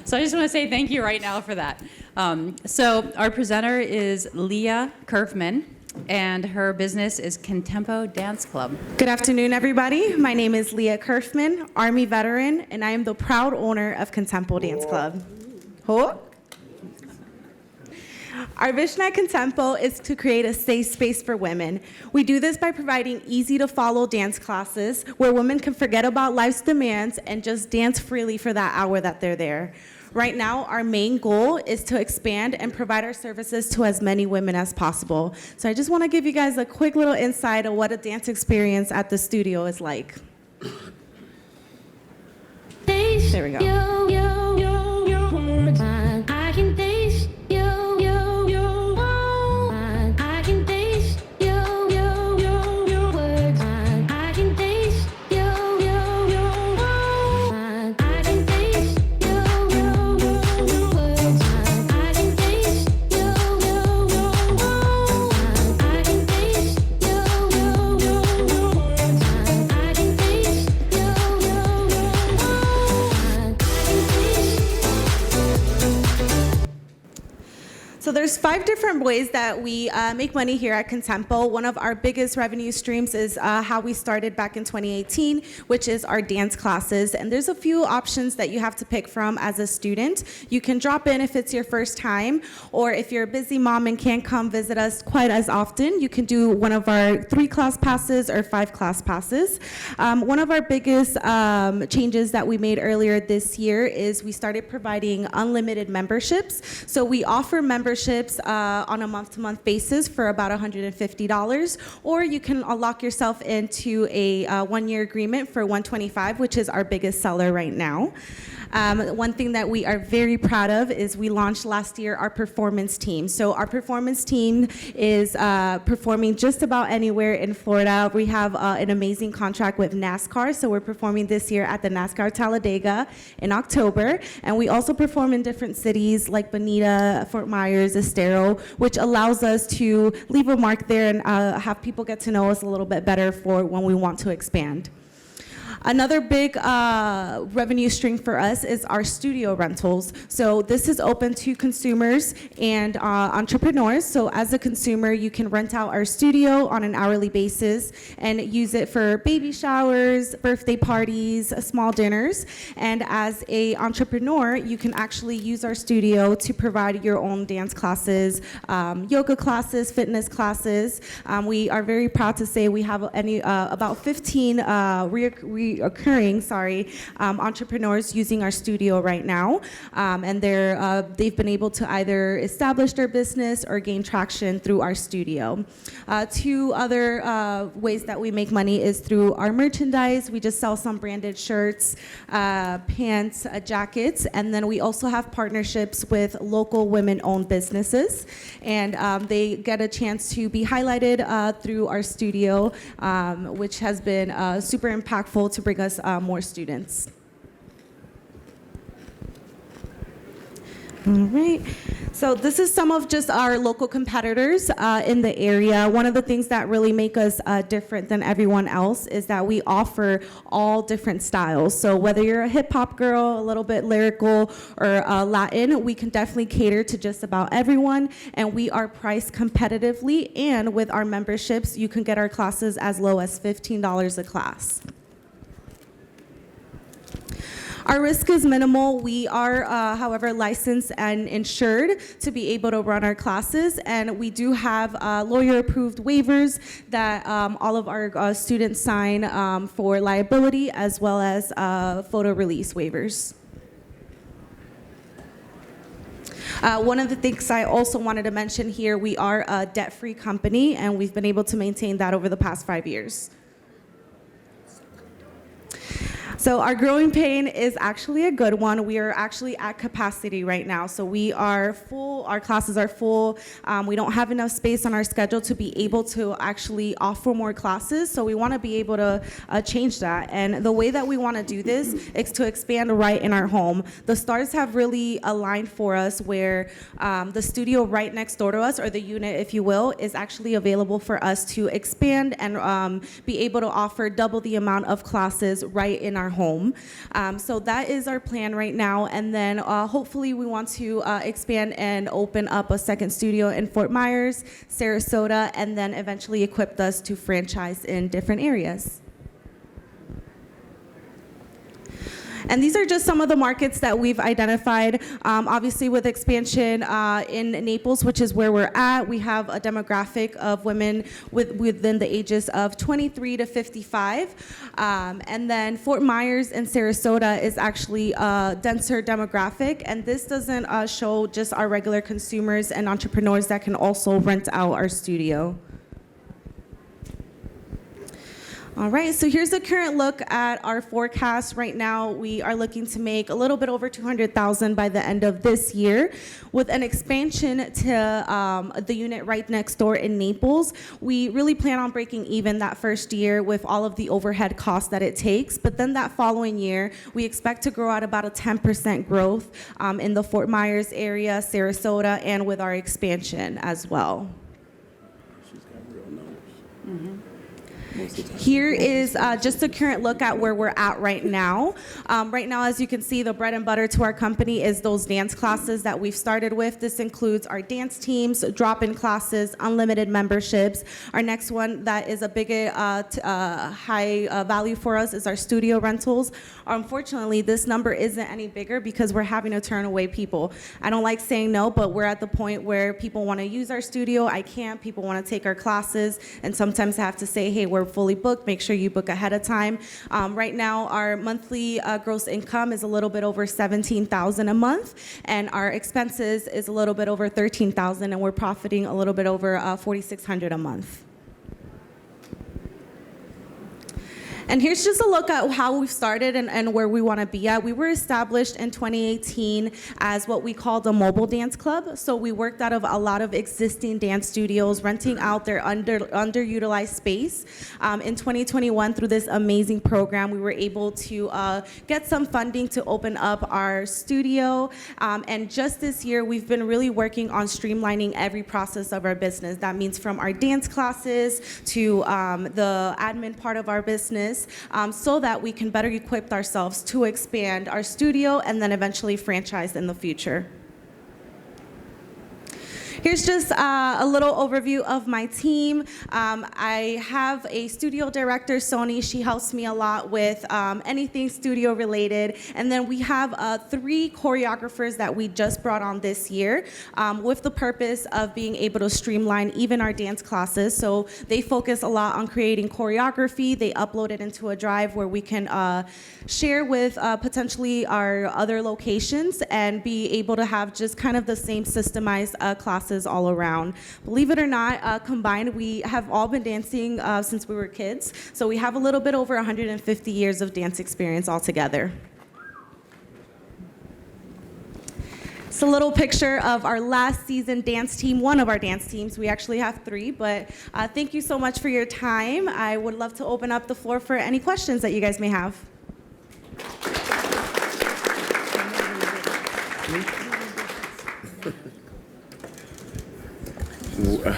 So I just want to say thank you right now for that. So our presenter is Lia Curfman, and her business is Contempo Dance Club. Good afternoon, everybody. My name is Lia Curfman, Army veteran, and I am the proud owner of Contempo Dance Club. Ho? Our vision at Contempo is to create a safe space for women. We do this by providing easy-to-follow dance classes where women can forget about life's demands and just dance freely for that hour that they're there. Right now, our main goal is to expand and provide our services to as many women as possible. So I just want to give you guys a quick little insight of what a dance experience at the studio is like. There we go. So there's 5 different ways that we make money here at Contempo. One of our biggest revenue streams is how we started back in 2018, which is our dance classes. And there's a few options that you have to pick from as a student. You can drop in if it's your first time, or if you're a busy mom and can't come visit us quite as often, you can do one of our 3 class passes or 5 class passes. One of our biggest changes that we made earlier this year is we started providing unlimited memberships. So we offer memberships on a month-to-month basis for about $150, or you can lock yourself into a 1-year agreement for $125, which is our biggest seller right now. One thing that we are very proud of is we launched last year our performance team. So our performance team is performing just about anywhere in Florida. We have an amazing contract with NASCAR, so we're performing this year at the NASCAR Talladega in October. And we also perform in different cities like Bonita, Fort Myers, Estero, which allows us to leave a mark there and have people get to know us a little bit better for when we want to expand. Another big revenue stream for us is our studio rentals. So this is open to consumers and entrepreneurs. So as a consumer, you can rent out our studio on an hourly basis and use it for baby showers, birthday parties, small dinners. And as an entrepreneur, you can actually use our studio to provide your own dance classes, yoga classes, fitness classes. We are very proud to say we have about 15 occurring entrepreneurs using our studio right now, and they've been able to either establish their business or gain traction through our studio. 2 other ways that we make money is through our merchandise. We just sell some branded shirts, pants, jackets, and then we also have partnerships with local women-owned businesses, and they get a chance to be highlighted through our studio, which has been super impactful to bring us more students. All right. So this is some of just our local competitors in the area. One of the things that really make us different than everyone else is that we offer all different styles. So whether you're a hip hop girl, a little bit lyrical, or Latin, we can definitely cater to just about everyone. And we are priced competitively. And with our memberships, you can get our classes as low as $15 a class. Our risk is minimal. We are, however, licensed and insured to be able to run our classes, and we do have lawyer-approved waivers that all of our students sign for liability, as well as photo release waivers. One of the things I also wanted to mention here, we are a debt-free company, and we've been able to maintain that over the past 5 years. So our growing pain is actually a good one. We are actually at capacity right now. So we are full, our classes are full. We don't have enough space on our schedule to be able to actually offer more classes. So we want to be able to change that. And the way that we want to do this is to expand right in our home. The stars have really aligned for us where the studio right next door to us, or the unit, if you will, is actually available for us to expand and be able to offer double the amount of classes right in our our home. So that is our plan right now. And then hopefully we want to expand and open up a second studio in Fort Myers, Sarasota, and then eventually equip us to franchise in different areas. And these are just some of the markets that we've identified. Obviously, with expansion in Naples, which is where we're at, we have a demographic of women within the ages of 23 to 55. And then Fort Myers and Sarasota is actually a denser demographic. And this doesn't show just our regular consumers and entrepreneurs that can also rent out our studio. All right, so here's a current look at our forecast. Right now, we are looking to make a little bit over $200,000 by the end of this year. With an expansion to the unit right next door in Naples, we really plan on breaking even that first year with all of the overhead costs that it takes. But then that following year, we expect to grow at about a 10% growth in the Fort Myers area, Sarasota, and with our expansion as well. She's got real numbers. Here is just a current look at where we're at right now. Right now, as you can see, the bread and butter to our company is those dance classes that we've started with. This includes our dance teams, drop-in classes, unlimited memberships. Our next one that is a big high value for us is our studio rentals. Unfortunately, this number isn't any bigger because we're having to turn away people. I don't like saying no, but we're at the point where people want to use our studio. I can't. People want to take our classes, and sometimes I have to say, hey, we're fully booked. Make sure you book ahead of time. Right now, our monthly gross income is a little bit over $17,000 a month, and our expenses is a little bit over $13,000, and we're profiting a little bit over $4,600 a month. And here's just a look at how we've started and where we want to be at. We were established in 2018 as what we called a mobile dance club. So we worked out of a lot of existing dance studios, renting out their underutilized space. In 2021, through this amazing program, we were able to get some funding to open up our studio. And just this year, we've been really working on streamlining every process of our business. That means from our dance classes to the admin part of our business. So that we can better equip ourselves to expand our studio and then eventually franchise in the future. Here's just a little overview of my team. I have a studio director, Sony. She helps me a lot with anything studio related. And then we have 3 choreographers that we just brought on this year with the purpose of being able to streamline even our dance classes. So they focus a lot on creating choreography. They upload it into a drive where we can share with potentially our other locations and be able to have just kind of the same systemized classes all around. Believe it or not, combined, we have all been dancing since we were kids. So we have a little bit over 150 years of dance experience altogether. It's a little picture of our last season dance team, one of our dance teams. We actually have 3, but thank you so much for your time. I would love to open up the floor for any questions that you guys may have.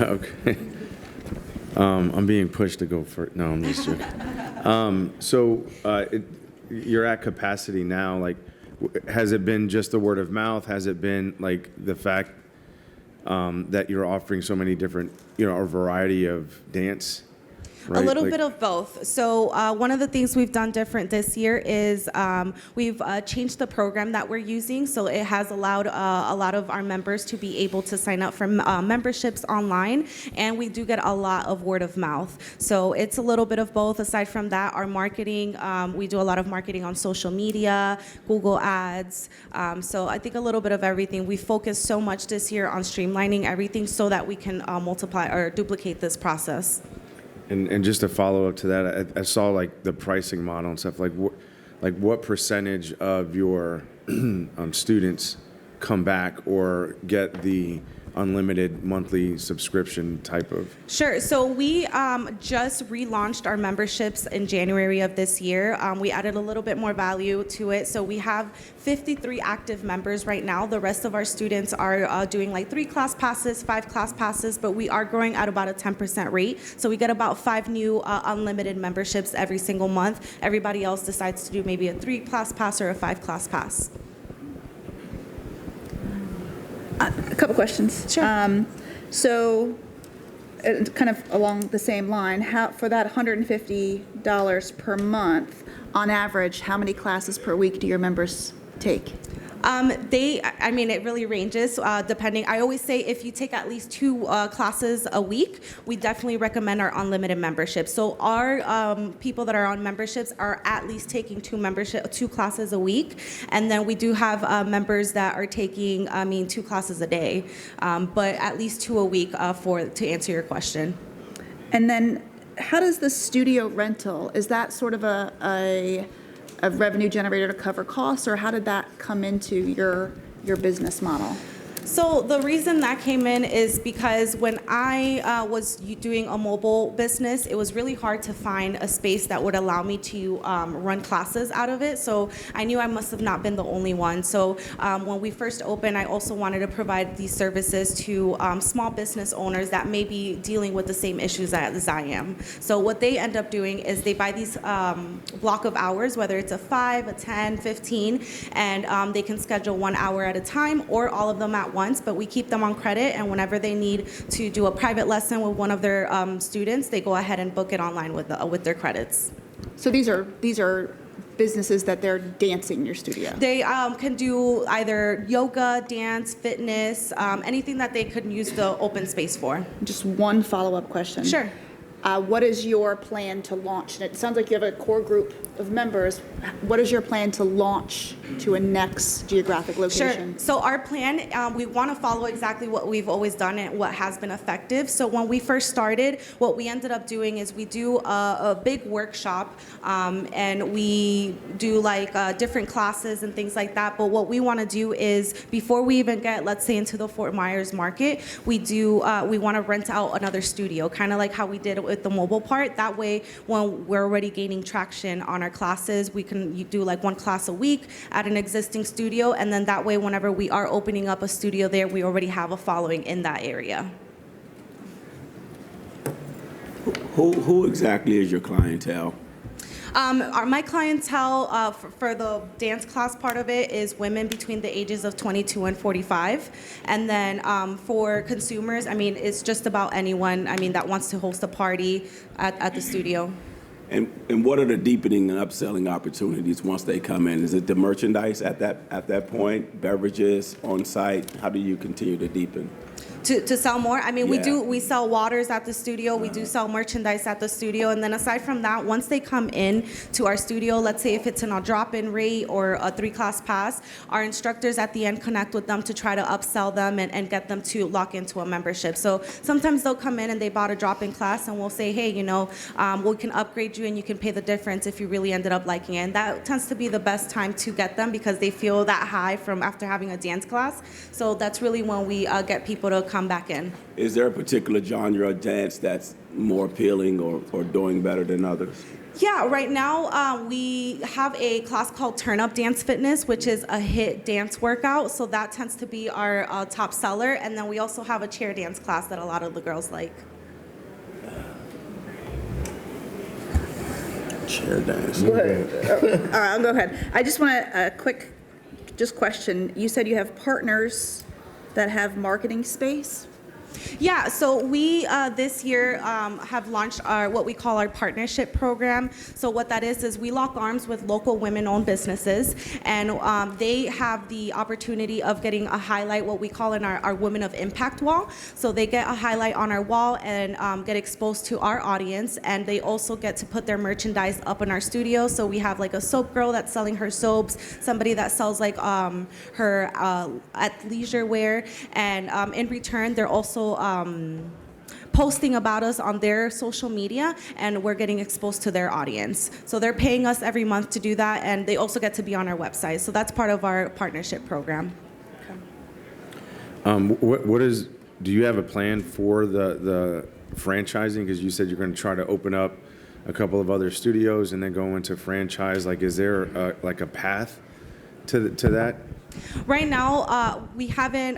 Okay. I'm being pushed to go for. No, I'm just joking. You're at capacity now. Like, has it been just the word of mouth? Has it been like the fact that you're offering so many different, a variety of dance? Right? A little bit of both. So one of the things we've done different this year is we've changed the program that we're using. So it has allowed a lot of our members to be able to sign up for memberships online. And we do get a lot of word of mouth. So it's a little bit of both. Aside from that, our marketing, we do a lot of marketing on social media, Google Ads. So I think a little bit of everything. We focused so much this year on streamlining everything so that we can multiply or duplicate this process. And just to follow up to that, I saw like the pricing model and stuff. Like what percentage of your students come back or get the unlimited monthly subscription type of? Sure. So we just relaunched our memberships in January of this year. We added a little bit more value to it. So we have 53 active members right now. The rest of our students are doing like 3 class passes, 5 class passes, but we are growing at about a 10% rate. So we get about 5 new unlimited memberships every single month. Everybody else decides to do maybe a 3 class pass or a 5 class pass. A couple questions. Sure. So, kind of along the same line, for that $150 per month, on average, how many classes per week do your members take? It really ranges depending. I always say if you take at least 2 classes a week, we definitely recommend our unlimited membership. So our people that are on memberships are at least taking 2 classes a week, and then we do have members that are taking 2 classes a day, but at least 2 a week to answer your question. And then, how does the studio rental, is that sort of a revenue generator to cover costs, or how did that come into your business model? So the reason that came in is because when I was doing a mobile business, it was really hard to find a space that would allow me to run classes out of it. So I knew I must have not been the only one. So when we first opened, I also wanted to provide these services to small business owners that may be dealing with the same issues as I am. So what they end up doing is they buy these block of hours, whether it's a 5, a 10, 15, and they can schedule 1 hour at a time or all of them at once, but we keep them on credit, and whenever they need to do a private lesson with one of their students, they go ahead and book it online with their credits. So these are businesses that they're dancing in your studio? They can do either yoga, dance, fitness, anything that they could use the open space for. Just one follow-up question. Sure. What is your plan to launch? And it sounds like you have a core group of members. What is your plan to launch to a next geographic location? Sure. So our plan, we want to follow exactly what we've always done and what has been effective. So when we first started, what we ended up doing is we do a big workshop, and we do like different classes and things like that. But what we want to do is before we even get, let's say, into the Fort Myers market, we want to rent out another studio, kind of like how we did with the mobile part. That way, when we're already gaining traction on our classes, you do like 1 class a week at an existing studio, and then that way, whenever we are opening up a studio there, we already have a following in that area. Who exactly is your clientele? My clientele for the dance class part of it is women between the ages of 22 and 45. And then for consumers, it's just about anyone, that wants to host a party at the studio. And what are the deepening and upselling opportunities once they come in? Is it the merchandise at that point, beverages on site? How do you continue to deepen? To sell more? Yeah. We sell waters at the studio, we do sell merchandise at the studio, and then aside from that, once they come in to our studio, let's say if it's in a drop-in rate or a 3-class pass, our instructors at the end connect with them to try to upsell them and get them to lock into a membership. So sometimes they'll come in and they bought a drop-in class, and we'll say, hey, we can upgrade you and you can pay the difference if you really ended up liking it. And that tends to be the best time to get them because they feel that high from after having a dance class. So that's really when we get people to come back in. Is there a particular genre of dance that's more appealing or doing better than others? Yeah, right now we have a class called Turn Up Dance Fitness, which is a hit dance workout. So that tends to be our top seller. And then we also have a chair dance class that a lot of the girls like. Chair dance. All right, I'll go ahead. I just want a quick question. You said you have partners that have marketing space? Yeah, so we this year have launched what we call our partnership program. So what that is we lock arms with local women-owned businesses, and they have the opportunity of getting a highlight, what we call in our Women of Impact wall. So they get a highlight on our wall and get exposed to our audience, and they also get to put their merchandise up in our studio. So we have like a soap girl that's selling her soaps, somebody that sells like her athleisure wear, and in return, they're also posting about us on their social media, and we're getting exposed to their audience. So they're paying us every month to do that, and they also get to be on our website. So that's part of our partnership program. What is do you have a plan for the franchising? Because you said you're going to try to open up a couple of other studios and then go into franchise. Like, is there like a path to that? Right now, we haven't,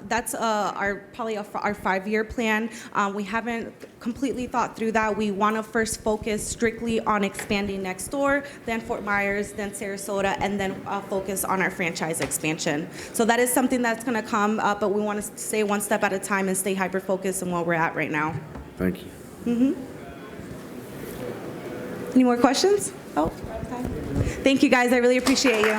that's probably our 5-year plan. We haven't completely thought through that. We want to first focus strictly on expanding next door, then Fort Myers, then Sarasota, and then focus on our franchise expansion. So that is something that's going to come, but we want to stay one step at a time and stay hyper-focused on where we're at right now. Thank you. Any more questions? Oh, okay. Thank you, guys. I really appreciate you.